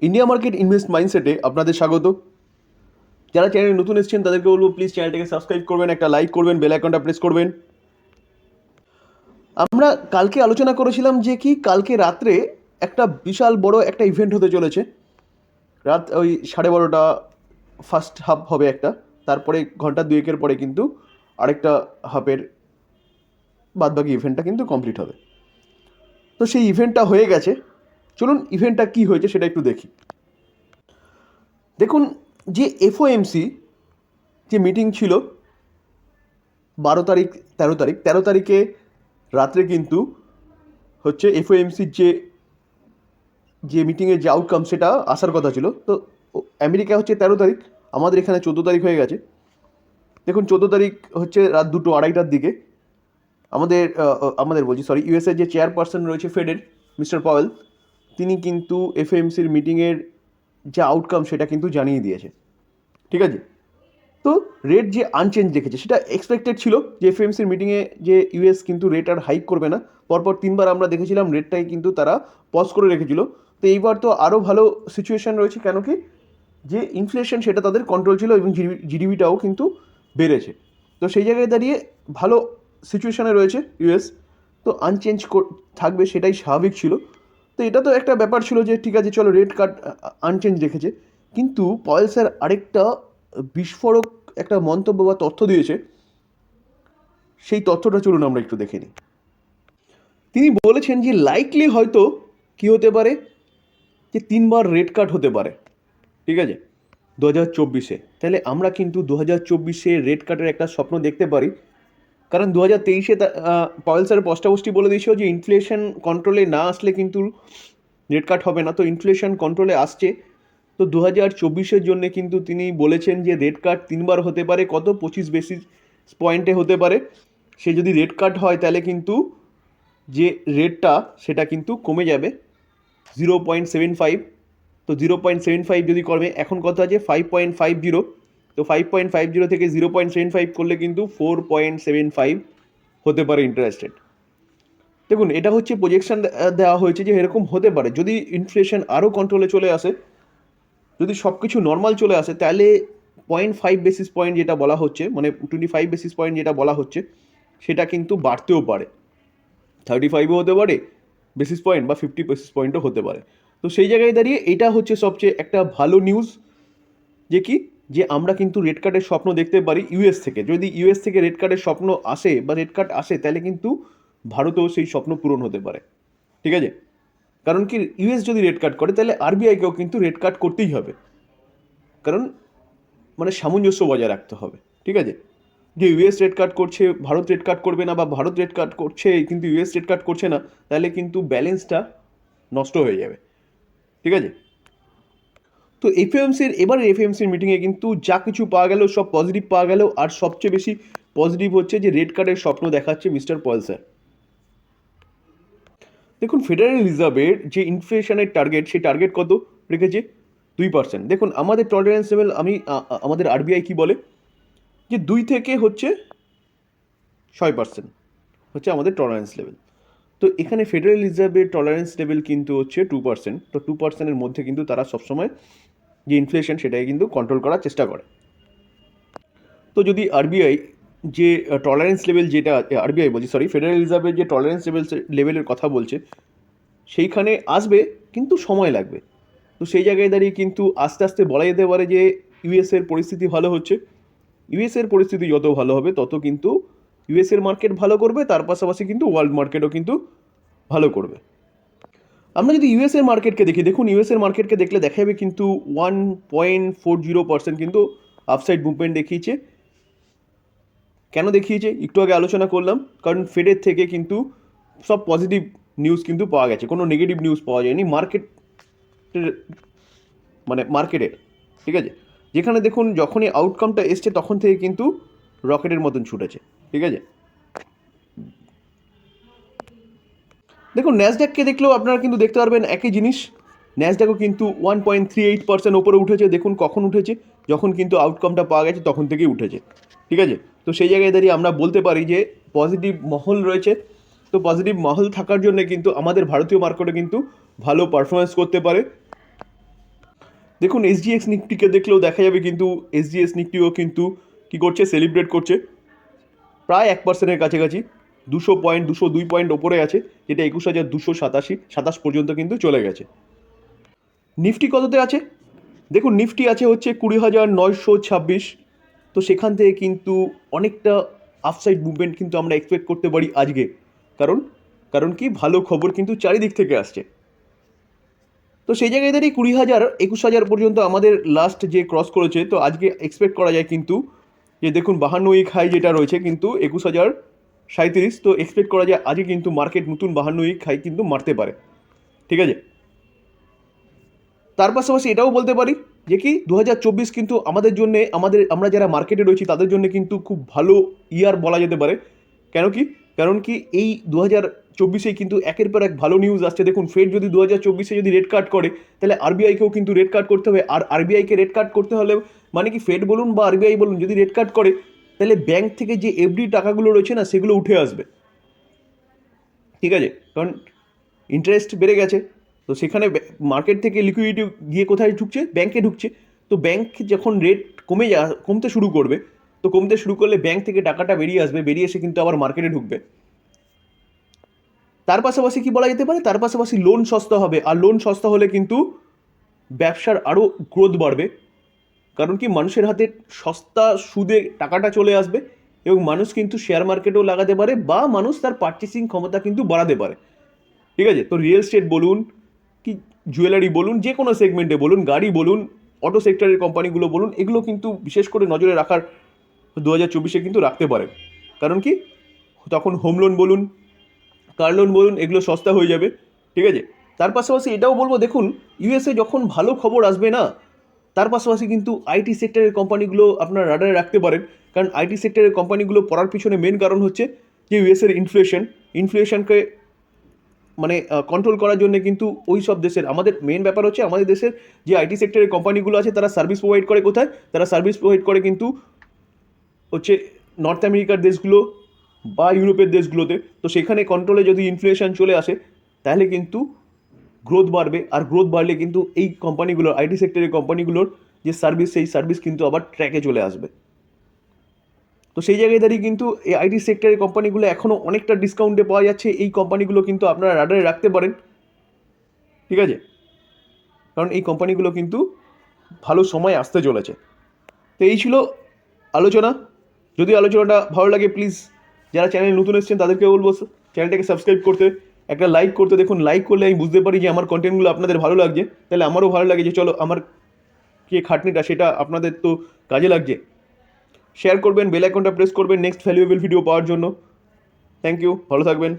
India market invest মাইন্ডসেটে আপনাদের স্বাগত। যারা চ্যানেলে নতুন এসেছেন তাদেরকে বলবো প্লিজ চ্যানেলটাকে সাবস্ক্রাইব করবেন, একটা লাইক করবেন, বেল আইকনটা প্রেস করবেন। আমরা কালকে আলোচনা করেছিলাম যে কি কালকে রাত্রে একটা বিশাল বড় একটা ইভেন্ট হতে চলেছে। রাত ওই 12:30 ফার্স্ট হাফ হবে একটা, তারপরে ঘন্টা দুয়েকের পরে কিন্তু আরেকটা হাফের বাদবাকি ইভেন্টটা কিন্তু কমপ্লিট হবে। তো সেই ইভেন্টটা হয়ে গেছে, চলুন ইভেন্টটা কী হয়েছে সেটা একটু দেখি। দেখুন, যে এফওএমসি যে মিটিং ছিল 12 তারিখ 13 তারিখ, 13 তারিখে রাত্রে কিন্তু হচ্ছে এফওএমসির যে মিটিংয়ের যে আউটকাম সেটা আসার কথা ছিল। তো আমেরিকা হচ্ছে 13 তারিখ, আমাদের এখানে 14 তারিখ হয়ে গেছে। দেখুন 14 তারিখ হচ্ছে রাত 2-2:30টার দিকে আমাদের বলছি সরি ইউএসএ যে চেয়ারপারসন রয়েছে ফেডের মিস্টার পাওয়েল, তিনি কিন্তু এফওএমসির মিটিংয়ের যে আউটকাম সেটা কিন্তু জানিয়ে দিয়েছে। ঠিক আছে, তো রেট যে আনচেঞ্জ রেখেছে সেটা এক্সপেক্টেড ছিল যে এফএমসির মিটিংয়ে যে ইউএস কিন্তু রেট আর হাইক করবে না। পরপর 3বার আমরা দেখেছিলাম রেটটাই কিন্তু তারা পজ করে রেখেছিল। তো এইবার তো আরও ভালো সিচুয়েশান রয়েছে, কেন কি যে ইনফ্লেশন সেটা তাদের কন্ট্রোল ছিল এবং জিডিপিটাও কিন্তু বেড়েছে। তো সেই জায়গায় দাঁড়িয়ে ভালো সিচুয়েশানে রয়েছে ইউএস। তো আনচেঞ্জ থাকবে সেটাই স্বাভাবিক ছিল। তো এটা তো একটা ব্যাপার ছিল যে ঠিক আছে চলো রেট কাট আনচেঞ্জ রেখেছে, কিন্তু পয়েল স্যার আরেকটা বিস্ফোরক একটা মন্তব্য বা তথ্য দিয়েছে। সেই তথ্যটা চলুন আমরা একটু দেখে নিই। তিনি বলেছেন যে লাইকলি হয়তো কি হতে পারে যে 3বার রেট কাট হতে পারে। ঠিক আছে, 2024-এ। তাহলে আমরা কিন্তু 2024-এ রেট কাটের একটা স্বপ্ন দেখতে পারি, কারণ 2023-এ পয়েল স্যার স্পষ্টই বলে দিয়েছিল যে ইনফ্লেশন কন্ট্রোলে না আসলে কিন্তু রেট কাট হবে না। তো ইনফ্লেশন কন্ট্রোলে আসছে, তো 2024-এর জন্য কিন্তু তিনি বলেছেন যে রেট কাট 3বার হতে পারে, কত 25 বেসিস পয়েন্টে হতে পারে। সে যদি রেট কাট হয় তাহলে কিন্তু যে রেটটা সেটা কিন্তু কমে যাবে 0.75। তো 0.75 যদি কমে, এখন কথা আছে 5.50, তো 5.50 থেকে 0.75 করলে কিন্তু 4.75 হতে পারে ইন্টারেস্ট রেট। দেখুন এটা হচ্ছে প্রজেকশন দেওয়া হয়েছে যে এরকম হতে পারে যদি ইনফ্লেশন আরও কন্ট্রোলে চলে আসে, যদি সব কিছু নর্মাল চলে আসে, তাহলে 0.5 বেসিস পয়েন্ট যেটা বলা হচ্ছে, মানে 25 বেসিস পয়েন্ট যেটা বলা হচ্ছে, সেটা কিন্তু বাড়তেও পারে, 35ও হতে পারে বেসিস পয়েন্ট, বা 50 বেসিস পয়েন্টও হতে পারে। তো সেই জায়গায় দাঁড়িয়ে এটা হচ্ছে সবচেয়ে একটা ভালো নিউজ, যে কি যে আমরা কিন্তু রেড কার্ডের স্বপ্ন দেখতে পারি ইউএস থেকে। যদি ইউএস থেকে রেড কার্ডের স্বপ্ন আসে বা রেড কার্ড আসে, তাহলে কিন্তু ভারতেও সেই স্বপ্ন পূরণ হতে পারে। ঠিক আছে, কারণ কি ইউএস যদি রেড কার্ড করে তাহলে আরবিআইকেও কিন্তু রেড কার্ড করতেই হবে, কারণ মানে সামঞ্জস্য বজায় রাখতে হবে। ঠিক আছে, যে ইউএস রেড কার্ড করছে ভারত রেড কার্ড করবে না, বা ভারত রেড কার্ড করছে কিন্তু ইউএস রেড কার্ড করছে না, তাহলে কিন্তু ব্যালেন্সটা নষ্ট হয়ে যাবে। ঠিক আছে, তো এফএমসির মিটিংয়ে কিন্তু যা কিছু পাওয়া গেল সব পজিটিভ পাওয়া গেল, আর সবচেয়ে বেশি পজিটিভ হচ্ছে যে রেড কার্ডের স্বপ্ন দেখাচ্ছে মিস্টার পয়েল স্যার। দেখুন ফেডারেল রিজার্ভের যে ইনফ্লেশনের টার্গেট, সেই টার্গেট কত রেখেছে? 2%। দেখুন আমাদের টলারেন্স লেভেল, আমাদের আরবিআই কি বলে যে 2 থেকে হচ্ছে 6% হচ্ছে আমাদের টলারেন্স লেভেল। তো এখানে ফেডারেল রিজার্ভের টলারেন্স লেভেল কিন্তু হচ্ছে 2%। তো 2%-এর মধ্যে কিন্তু তারা সবসময় যে ইনফ্লেশন সেটাকে কিন্তু কন্ট্রোল করার চেষ্টা করে। তো যদি আরবিআই যে টলারেন্স লেভেল যেটা আরবিআই বলছি সরি ফেডারেল রিজার্ভের যে টলারেন্স লেভেলের কথা বলছে, সেইখানে আসবে কিন্তু সময় লাগবে। তো সেই জায়গায় দাঁড়িয়ে কিন্তু আস্তে আস্তে বলা যেতে পারে যে ইউএসের পরিস্থিতি ভালো হচ্ছে। ইউএসের পরিস্থিতি যত ভালো হবে তত কিন্তু ইউএসের মার্কেট ভালো করবে, তার পাশাপাশি কিন্তু ওয়ার্ল্ড মার্কেটও কিন্তু ভালো করবে। আমরা যদি ইউএসের মার্কেটকে দেখি, দেখুন ইউএসের মার্কেটকে দেখলে দেখা যাবে কিন্তু 1.40% কিন্তু আপসাইড মুভমেন্ট দেখিয়েছে। কেন দেখিয়েছে একটু আগে আলোচনা করলাম, কারণ ফেডের থেকে কিন্তু সব পজিটিভ নিউজ কিন্তু পাওয়া গেছে, কোনো নেগেটিভ নিউজ পাওয়া যায়নি মার্কেটের। ঠিক আছে, যেখানে দেখুন যখনই আউটকামটা এসছে তখন থেকে কিন্তু রকেটের মতন ছুটেছে। ঠিক আছে, দেখুন ন্যাসড্যাককে দেখলেও আপনারা কিন্তু দেখতে পারবেন একই জিনিস। ন্যাসড্যাকও কিন্তু 1.38% ওপরে উঠেছে। দেখুন কখন উঠেছে, যখন কিন্তু আউটকামটা পাওয়া গেছে তখন থেকেই উঠেছে। ঠিক আছে, তো সেই জায়গায় দাঁড়িয়ে আমরা বলতে পারি যে পজিটিভ মহল রয়েছে। তো পজিটিভ মহল থাকার জন্য কিন্তু আমাদের ভারতীয় মার্কেটে কিন্তু ভালো পারফরমেন্স করতে পারে। দেখুন এসজিএক্স নিফটিকে দেখলেও দেখা যাবে কিন্তু এসজিএক্স নিফটিও কিন্তু কী করছে, সেলিব্রেট করছে প্রায় 1%-এর কাছাকাছি, 202 পয়েন্ট ওপরে আছে, যেটা 21,287 পর্যন্ত কিন্তু চলে গেছে। নিফটি কততে আছে? দেখুন নিফটি আছে হচ্ছে 20,926। তো সেখান থেকে কিন্তু অনেকটা আপসাইড মুভমেন্ট কিন্তু আমরা এক্সপেক্ট করতে পারি আজকে, কারণ কারণ কি ভালো খবর কিন্তু চারিদিক থেকে আসছে। তো সেই জায়গায় দাঁড়িয়ে 20,000 21,000 পর্যন্ত আমাদের লাস্ট যে ক্রস করেছে, তো আজকে এক্সপেক্ট করা যায় কিন্তু যে দেখুন 52 উইক হাই যেটা রয়েছে কিন্তু 21,037। তো এক্সপেক্ট করা যায় আজকে কিন্তু মার্কেট নতুন 52 উইক হাই কিন্তু মারতে পারে, ঠিক আছে। তার পাশাপাশি এটাও বলতে পারি যে কি 2024 কিন্তু আমাদের জন্যে আমরা যারা মার্কেটে রয়েছি তাদের জন্য কিন্তু খুব ভালো ইয়ার বলা যেতে পারে। কারণ কি এই 2024-এ কিন্তু একের পর এক ভালো নিউজ আসছে। দেখুন ফেড যদি 2024-এ যদি রেট কাট করে, তাহলে আরবিআইকেও কিন্তু রেট কাট করতে হবে। আর আরবিআইকে রেট কাট করতে হলে মানে কি ফেড বলুন বা আরবিআই বলুন, যদি রেট কাট করে তাহলে ব্যাংক থেকে যে এফডি টাকাগুলো রয়েছে না, সেগুলো উঠে আসবে, ঠিক আছে। কারণ ইন্টারেস্ট বেড়ে গেছে, তো সেখানে মার্কেট থেকে লিকুইডিটি গিয়ে কোথায় ঢুকছে, ব্যাংকে ঢুকছে। তো ব্যাংক যখন রেট কমতে শুরু করবে, তো কমতে শুরু করলে ব্যাংক থেকে টাকাটা বেরিয়ে আসবে, বেরিয়ে এসে কিন্তু আবার মার্কেটে ঢুকবে। তার পাশাপাশি কি বলা যেতে পারে, তার পাশাপাশি লোন সস্তা হবে, আর লোন সস্তা হলে কিন্তু ব্যবসার আরও গ্রোথ বাড়বে। কারণ কি মানুষের হাতে সস্তা সুদে টাকাটা চলে আসবে, এবং মানুষ কিন্তু শেয়ার মার্কেটেও লাগাতে পারে, বা মানুষ তার পারচেসিং ক্ষমতা কিন্তু বাড়াতে পারে, ঠিক আছে। তো রিয়েল এস্টেট বলুন কি জুয়েলারি বলুন, যে কোনো সেগমেন্টে বলুন, গাড়ি বলুন, অটো সেক্টরের কোম্পানিগুলো বলুন, এগুলো কিন্তু বিশেষ করে নজরে রাখার 2024-এ কিন্তু রাখতে পারেন। কারণ কি তখন হোম লোন বলুন, কার লোন বলুন, এগুলো সস্তা হয়ে যাবে, ঠিক আছে। তার পাশাপাশি এটাও বলবো, দেখুন ইউএসএ যখন ভালো খবর আসবে না, তার পাশাপাশি কিন্তু আইটি সেক্টরের কোম্পানিগুলো আপনার রাডারে রাখতে পারেন। কারণ আইটি সেক্টরের কোম্পানিগুলো পড়ার পিছনে মেন কারণ হচ্ছে যে ইউএসএর ইনফ্লেশনকে মানে কন্ট্রোল করার জন্য কিন্তু ওই সব দেশের, আমাদের মেন ব্যাপার হচ্ছে আমাদের দেশের যে আইটি সেক্টরের কোম্পানিগুলো আছে তারা সার্ভিস প্রোভাইড করে কোথায়, তারা সার্ভিস প্রোভাইড করে কিন্তু হচ্ছে নর্থ আমেরিকার দেশগুলো বা ইউরোপের দেশগুলোতে। তো সেখানে কন্ট্রোলে যদি ইনফ্লেশন চলে আসে, তাহলে কিন্তু গ্রোথ বাড়বে, আর গ্রোথ বাড়লে কিন্তু এই কোম্পানিগুলোর, আইটি সেক্টরের কোম্পানিগুলোর যে সার্ভিস, সেই সার্ভিস কিন্তু আবার ট্র্যাকে চলে আসবে। তো সেই জায়গায় দাঁড়িয়ে কিন্তু এই আইটি সেক্টরের কোম্পানিগুলো এখনও অনেকটা ডিসকাউন্টে পাওয়া যাচ্ছে, এই কোম্পানিগুলো কিন্তু আপনারা রাডারে রাখতে পারেন, ঠিক আছে। কারণ এই কোম্পানিগুলো কিন্তু ভালো সময় আসতে চলেছে। তো এই ছিল আলোচনা। যদি আলোচনাটা ভালো লাগে, প্লিজ যারা চ্যানেলে নতুন এসেছেন তাদেরকে বলবো চ্যানেলটাকে সাবস্ক্রাইব করতে, একটা লাইক করতে। দেখুন লাইক করলে আমি বুঝতে পারি যে আমার কন্টেন্টগুলো আপনাদের ভালো লাগছে, তাহলে আমারও ভালো লাগে যে চলো আমার যে খাটনিটা সেটা আপনাদের তো কাজে লাগছে। শেয়ার করবেন, বেল আইকনটা প্রেস করবেন নেক্সট ভ্যালুয়েবল ভিডিও পাওয়ার জন্য। থ্যাংক ইউ, ভালো থাকবেন।